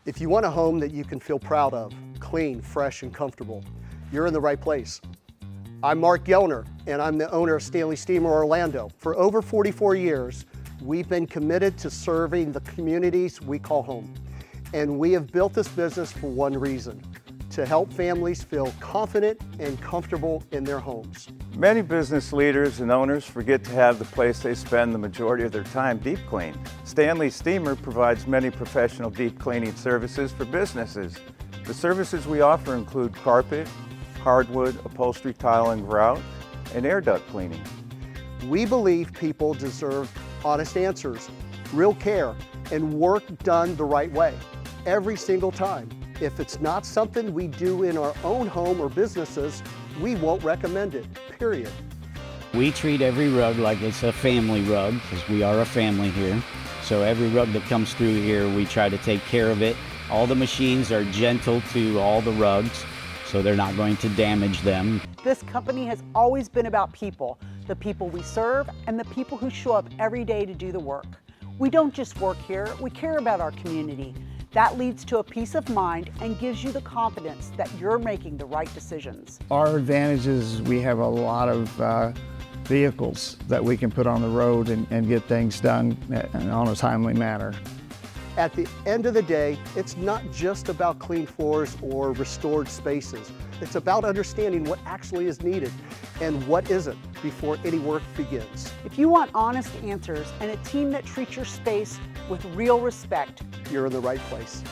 If you want a home that you can feel proud of, clean, fresh, and comfortable, you're in the right place. I'm Mark Gellner, and I'm the owner of Stanley Steemer Orlando. For over 44 years, we've been committed to serving the communities we call home. And we have built this business for one reason: to help families feel confident and comfortable in their homes. Many business leaders and owners forget to have the place they spend the majority of their time deep cleaned. Stanley Steemer provides many professional deep cleaning services for businesses. The services we offer include carpet, hardwood, upholstery tile and grout, and air duct cleaning. We believe people deserve honest answers, real care, and work done the right way every single time. If it's not something we do in our own home or businesses, we won't recommend it, period. We treat every rug like it's a family rug, because we are a family here. So every rug that comes through here, we try to take care of it. All the machines are gentle to all the rugs, so they're not going to damage them. This company has always been about people, the people we serve and the people who show up every day to do the work. We don't just work here, we care about our community. That leads to a peace of mind and gives you the confidence that you're making the right decisions. Our advantage is we have a lot of vehicles that we can put on the road and get things done on a timely manner. At the end of the day, it's not just about clean floors or restored spaces. It's about understanding what actually is needed and what isn't before any work begins. If you want honest answers and a team that treats your space with real respect, You're in the right place.